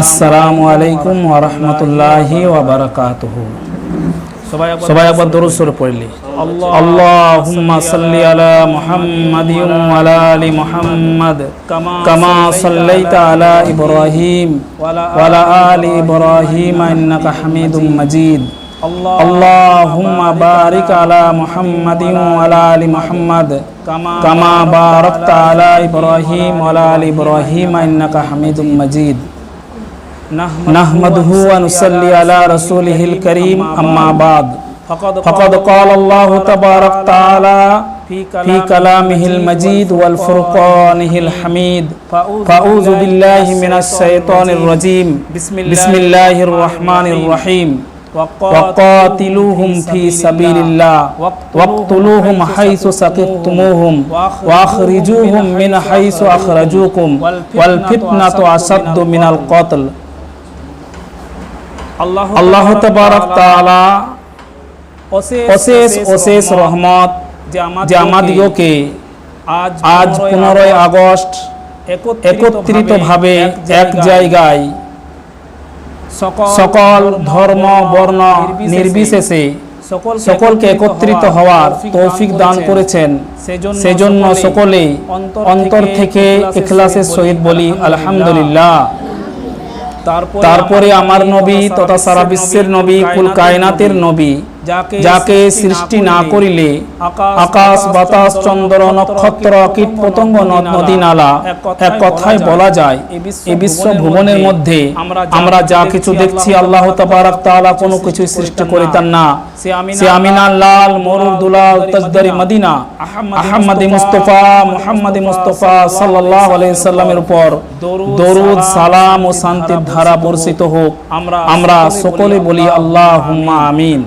আসসালামু আলাইকুম ওয়া রাহমাতুল্লাহি ওয়া বারাকাতুহু। সবাই একবার দরুদ শরীফ পড়লি। আল্লাহুম্মা সাল্লি আলা মুহাম্মাদিন ওয়া আলা আলি মুহাম্মাদ কামা সাল্লাইতা আলা ইব্রাহিম ওয়া আলা আলি ইব্রাহিম ইন্নাকা হামিদুম মাজিদ। আল্লাহুম্মা বারিক আলা মুহাম্মাদিন ওয়া আলা আলি মুহাম্মাদ কামা বারাকতা আলা ইব্রাহিম ওয়া আলা আলি ইব্রাহিম ইন্নাকা হামিদুম মাজিদ। نحمده ونصلي على رسوله الكريم أما بعد فقد قال الله تبارك تعالى في كلامه المجيد والفرقانه الحميد فأعوذ بالله من الشيطان الرجيم بسم الله الرحمن الرحيم وقاتلوهم في سبيل الله واقتلوهم حيث ثقفتموهم وأخرجوهم من حيث أخرجوكم والفتنة أشد من القتل। আল্লাহ তাবারক তাআলা অশেষ রহমত যে আমাদিগকে আজ 15 আগস্ট একত্রিতভাবে এক জায়গায় সকল ধর্ম বর্ণ নির্বিশেষে সকলকে একত্রিত হওয়ার তৌফিক দান করেছেন। সেজন্য সকলে অন্তর থেকে ইখলাসের সহিত বলি আলহামদুলিল্লাহ। তারপরে আমার নবী তথা সারা বিশ্বের নবী, কুল কায়নাতের নবী, যাকে সৃষ্টি না করিলে আকাশ বাতাস চন্দ্র নক্ষত্র কীট পতঙ্গ নদ নদী নালা এক কথায় বলা যায় এই বিশ্ব ভুবনের মধ্যে আমরা যা কিছু দেখছি আল্লাহ তাবারক তাআলা কোনো কিছু সৃষ্টি করিতেন না। সে আমিনা লাল মরুর দুলাল তাজদারি মদিনা আহমদে মুস্তাফা সাল্লাল্লাহু আলাইহি সাল্লামের উপর দরুদ সালাম ও শান্তির ধারা বর্ষিত হোক। আমরা সকলে বলি আল্লাহুম্মা আমিন।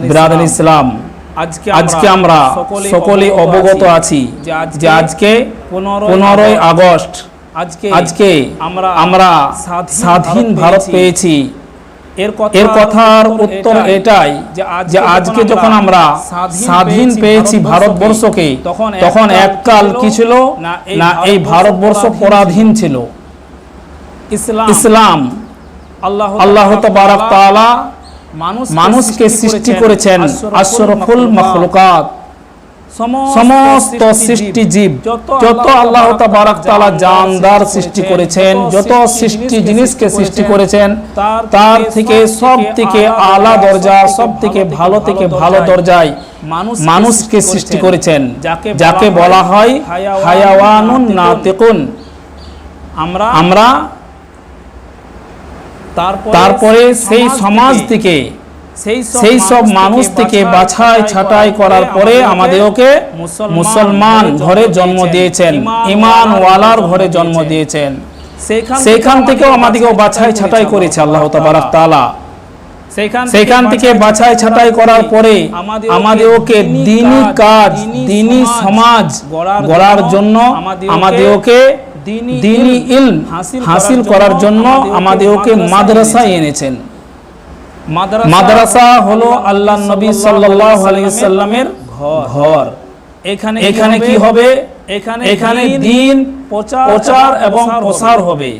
বিরাদার ইসলাম, আজকে আমরা সকলে অবগত আছি যে আজকে 15 আগস্ট আজকে আমরা স্বাধীন ভারত পেয়েছি। এর কথার উত্তর এটাই যে আজকে যখন আমরা স্বাধীন পেয়েছি ভারতবর্ষকে, তখন এককাল কি ছিল না, এই ভারতবর্ষ পরাধীন ছিল। ইসলাম আল্লাহ তাবারক তাআলা মানুষকে সৃষ্টি করেছেন আশরাফুল মাখলুকাত, সমস্ত সৃষ্টি জীব যত আল্লাহ তাবারক তাআলা জানদার সৃষ্টি করেছেন, যত সৃষ্টি জিনিসকে সৃষ্টি করেছেন, তার থেকে সব থেকে আলা দরজা, সব থেকে ভালো দরজায় মানুষকে সৃষ্টি করেছেন, যাকে বলা হয় হায়াওয়ানুন নাতিকুন। আমরা তারপরে সেই সমাজ থেকে সেই সব মানুষ থেকে বাছাই ছাঁটাই করার পরে আমাদেরকে মুসলমান ঘরে জন্ম দিয়েছেন, ঈমান ওয়ালার ঘরে জন্ম দিয়েছেন। সেইখান থেকেও আমাদেরকে বাছাই ছাঁটাই করেছে আল্লাহ তাবারক তাআলা। সেইখান থেকে বাছাই ছাঁটাই করার পরে আমাদেরকে দ্বীনি কাজ, দ্বীনি সমাজ গড়ার জন্য আমাদেরকে দ্বীনি ইলম হাসিল করার জন্য আমাদেরকে মাদ্রাসায় এনেছেন। মাদ্রাসা হলো আল্লাহর নবী সাল্লাল্লাহু আলাইহি সাল্লামের ঘর। এখানে কি হবে? এখানে দ্বীন প্রচার এবং প্রসার হবে।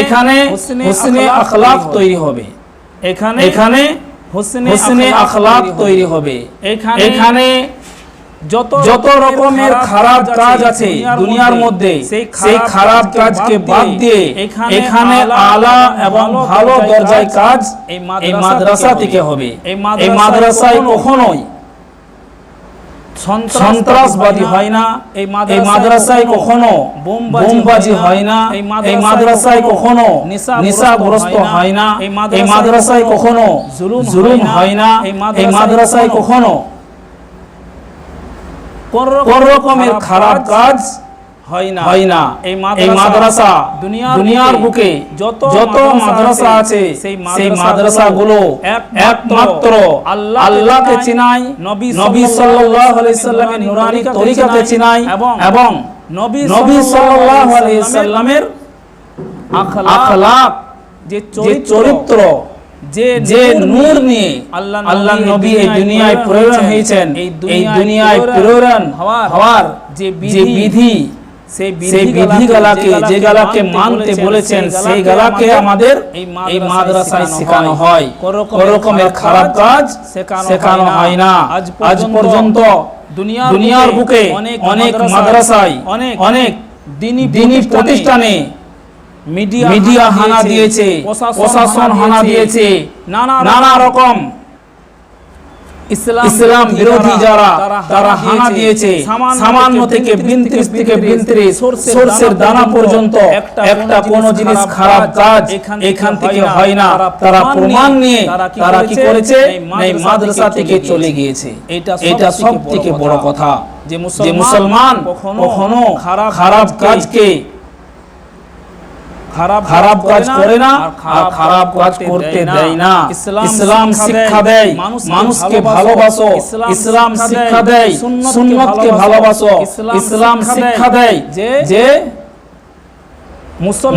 এখানে হুসনে আখলাক তৈরি হবে। এখানে হুসনে আখলাক তৈরি হবে। এখানে যত রকমের খারাপ কাজ আছে দুনিয়ার মধ্যে, সেই খারাপ কাজকে বাদ দিয়ে এখানে আলা এবং ভালো দরজায় কাজ এই মাদ্রাসা থেকে হবে। এই মাদ্রাসায় কখনোই সন্ত্রাসবাদী হয় না, এই মাদ্রাসায় কখনো বোমবাজি হয় না, এই মাদ্রাসায় কখনো নেশাগ্রস্ত হয় না, এই মাদ্রাসায় কখনো জুলুম হয় না, এই মাদ্রাসায় কখনো কোন রকমের খারাপ কাজ হয় না। এই মাদ্রাসা দুনিয়ার বুকে যত মাদ্রাসা আছে সেই মাদ্রাসাগুলো একমাত্র আল্লাহকে চিনায়, নবী সাল্লাল্লাহু আলাইহি সাল্লামের নূরানি তরিকাকে চিনায় এবং নবী সাল্লাল্লাহু আলাইহি সাল্লামের আখলাক, যে চরিত্র, যে নূর নিয়ে আল্লাহ নবী এই দুনিয়ায় প্রেরণ হয়েছেন, এই দুনিয়ায় প্রেরণ হওয়ার যে বিধি সেই বিধিগালাকে যে গালাকে মানতে বলেছেন সেই গালাকে আমাদের এই মাদ্রাসায় শেখানো হয়। কোন রকমের খারাপ কাজ শেখানো হয় না। আজ পর্যন্ত দুনিয়ার বুকে অনেক মাদ্রাসায় অনেক দ্বীনি প্রতিষ্ঠানে মিডিয়া হানা দিয়েছে, প্রশাসন হানা দিয়েছে, নানা রকম ইসলাম বিরোধী যারা তারা হানা দিয়েছে। সামান্য থেকে 32 থেকে 32 সরষের দানা পর্যন্ত একটা কোন জিনিস খারাপ কাজ এখান থেকে হয় না। তারা প্রমাণ নিয়ে তারা কি করেছে, এই মাদ্রাসা থেকে চলে গিয়েছে। এটা সব থেকে বড় কথা যে মুসলমান কখনো খারাপ কাজকে খারাপ কাজ করে না আর খারাপ কাজ করতে দেয় না। ইসলাম শিক্ষা দেয় মানুষকে ভালোবাসো, ইসলাম শিক্ষা দেয় সুন্নতকে ভালোবাসো, ইসলাম শিক্ষা দেয় যে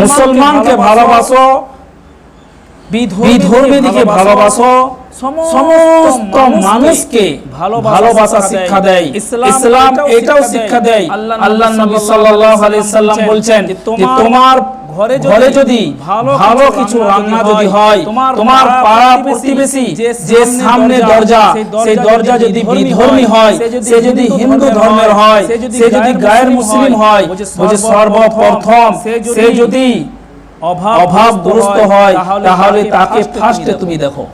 মুসলমানকে ভালোবাসো, বিধর্মীকে ভালোবাসো, সমস্ত মানুষকে ভালোবাসা শিক্ষা দেয়। ইসলাম এটাও শিক্ষা দেয়। আল্লাহর নবী সাল্লাল্লাহু আলাইহি সাল্লাম বলছেন যে তোমার ঘরে যদি ভালো কিছু রান্না যদি হয়, তোমার পাড়া প্রতিবেশী যে সামনে দরজা, সেই দরজা যদি বিধর্মী হয়, সে যদি হিন্দু ধর্মের হয়, সে যদি গায়ের মুসলিম হয়, বলে সর্বপ্রথম সে যদি অভাবগ্রস্ত হয় তাহলে তাকে ফার্স্টে তুমি দেখো।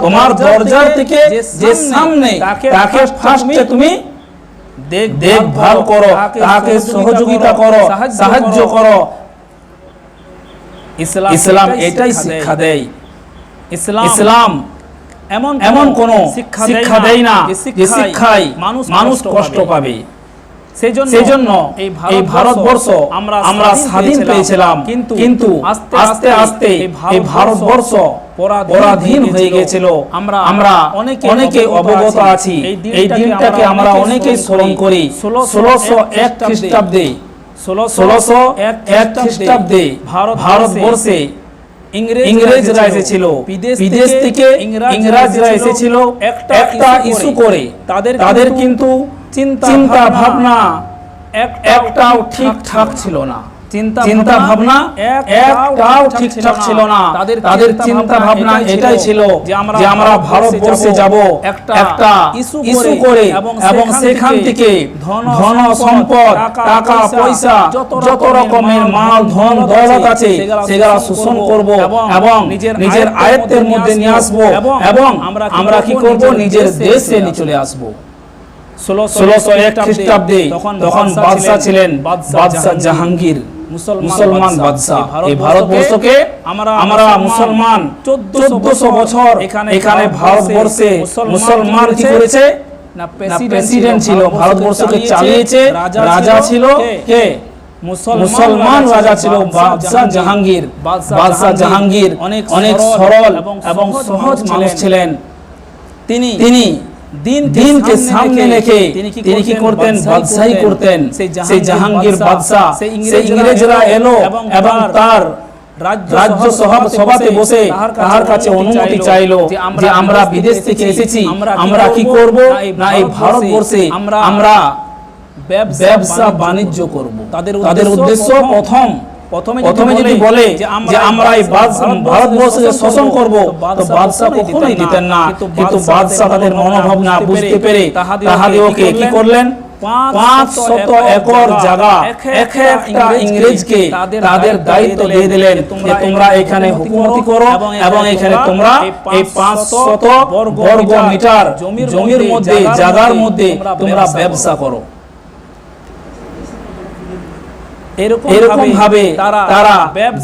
তোমার দরজার থেকে যে সামনে তাকে ফার্স্টে তুমি দেখভাল করো, তাকে সহযোগিতা করো, সাহায্য করো। ইসলাম এটাই শিক্ষা দেয়। ইসলাম এমন কোন শিক্ষা দেয় না যে শিক্ষায় মানুষ কষ্ট পাবে। সেজন্য এই ভারতবর্ষ আমরা স্বাধীন পেয়েছিলাম, কিন্তু আস্তে আস্তে এই ভারতবর্ষ পরাধীন হয়ে গেছিল। আমরা অনেকে অবগত আছি। এই দিনটাকে আমরা অনেকেই স্মরণ করি। 1601 খ্রিস্টাব্দে 1601 খ্রিস্টাব্দে ভারতবর্ষে ইংরেজরা এসেছিল, বিদেশ থেকে ইংরেজরা এসেছিল একটা ইস্যু করে। তাদের কিন্তু চিন্তা ভাবনা একটাও ঠিকঠাক ছিল না। চিন্তা ভাবনা একটাও ঠিকঠাক ছিল না। তাদের চিন্তা ভাবনা এটাই ছিল যে আমরা ভারতবর্ষে যাব একটা ইস্যু করে এবং সেখান থেকে ধন সম্পদ, টাকা পয়সা, যত রকমের মাল ধন দৌলত আছে সেগুলো শোষণ করব এবং নিজের আয়ত্তের মধ্যে নিয়ে আসব এবং আমরা কি করব, নিজের দেশে নিয়ে চলে আসব। 1601 খ্রিস্টাব্দে তখন বাদশা ছিলেন বাদশা জাহাঙ্গীর, মুসলমান বাদশা। এই ভারতবর্ষকে আমরা মুসলমান 1400 বছর এখানে ভারতবর্ষে মুসলমান কি করেছে না, প্রেসিডেন্ট ছিল, ভারতবর্ষকে চালিয়েছে। রাজা ছিল কে? মুসলমান রাজা ছিল বাদশা জাহাঙ্গীর। বাদশা জাহাঙ্গীর অনেক সরল এবং সহজ মানুষ ছিলেন। তিনি দিনকে সামনে রেখে তিনি কি করতেন, বাদশাহী করতেন। সেই জাহাঙ্গীর বাদশা, সেই ইংরেজরা এলো এবং তার রাজ্য সভাতে বসে তার কাছে অনুমতি চাইলো যে আমরা বিদেশ থেকে এসেছি, আমরা কি করব না এই ভারতবর্ষে আমরা ব্যবসা বাণিজ্য করব। তাদের উদ্দেশ্য প্রথমে যদি বলে যে আমরা এই ভারতবর্ষকে শোষণ করব, তো বাদশা কখনোই দিতেন না। কিন্তু বাদশা তাদের মনোভাবনা বুঝতে পেরে তাহাদেরকে কি করলেন, 500 একর জায়গা একটা ইংরেজকে তাদের দায়িত্ব দিয়ে দিলেন যে তোমরা এখানে হুকুমতি করো এবং এখানে তোমরা এই 500 বর্গ মিটার জমির মধ্যে, জায়গার মধ্যে তোমরা ব্যবসা করো। এরকম ভাবে তারা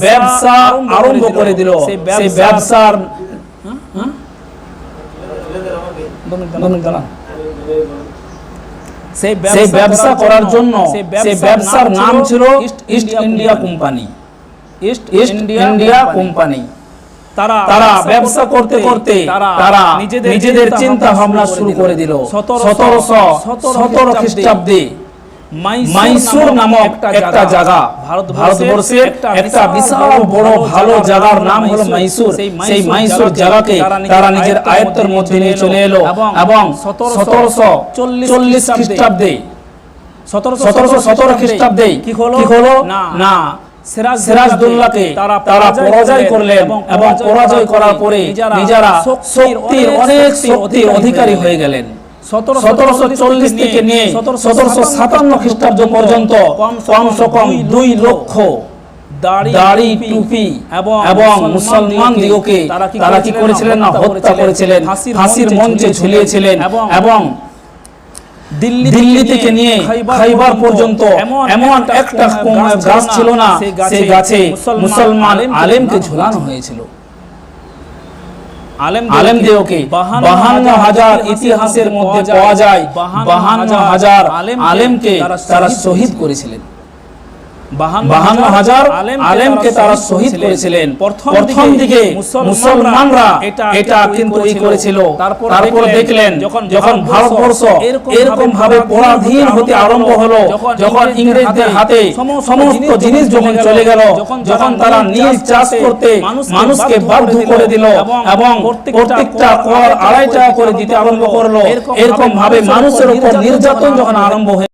ব্যবসা আরম্ভ করে দিল। সেই ব্যবসার সেই ব্যবসা করার জন্য সেই ব্যবসার নাম ছিল east India company. East India company. তারা ব্যবসা করতে করতে তারা নিজেদের চিন্তা ভাবনা শুরু করে দিল। 1717 খ্রিস্টাব্দে মাইসুর নামক একটা জায়গা, ভারতবর্ষের একটা বিশাল বড় ভালো জায়গার নাম হলো মাইসুর। সেই মাইসুর জায়গাকে তারা নিজের আয়ত্তের মধ্যে নিয়ে চলে এলো এবং 1740 খ্রিস্টাব্দে 1717 খ্রিস্টাব্দে কি হলো না সিরাজউদ্দৌলাকে তারা পরাজয় করলেন এবং পরাজয় করার পরে নিজেরা শক্তির অনেক শক্তির অধিকারী হয়ে গেলেন। 1740 থেকে নিয়ে 1757 খ্রিস্টাব্দ পর্যন্ত কমসে কম 2 লক্ষ দাড়ি টুপি এবং মুসলমান দিগকে তারা কি করেছিলেন না হত্যা করেছিলেন, ফাঁসির মঞ্চে ঝুলিয়েছিলেন এবং দিল্লি থেকে নিয়ে খাইবার পর্যন্ত এমন একটা গাছ ছিল না, সেই গাছে মুসলমান আলেমকে ঝুলানো হয়েছিল। আলেমদেরকে 52,000 ইতিহাসের মধ্যে পাওয়া যায় 52,000 আলেমকে তারা শহীদ করেছিলেন। 52,000 আলেমকে তারা শহীদ করেছিলেন। প্রথম দিকে মুসলমানরা এটা কিন্তু করেছিল, তারপর দেখলেন যখন ভারতবর্ষ এরকম ভাবে পরাধীন হতে আরম্ভ হলো, যখন ইংরেজদের হাতে সমস্ত জিনিস যখন চলে গেল, যখন তারা নীল চাষ করতে মানুষকে বাধ্য করে দিল এবং প্রত্যেকটা কর 2.5 টাকা করে দিতে আরম্ভ করলো, এরকম ভাবে মানুষের উপর নির্যাতন যখন আরম্ভ হয়ে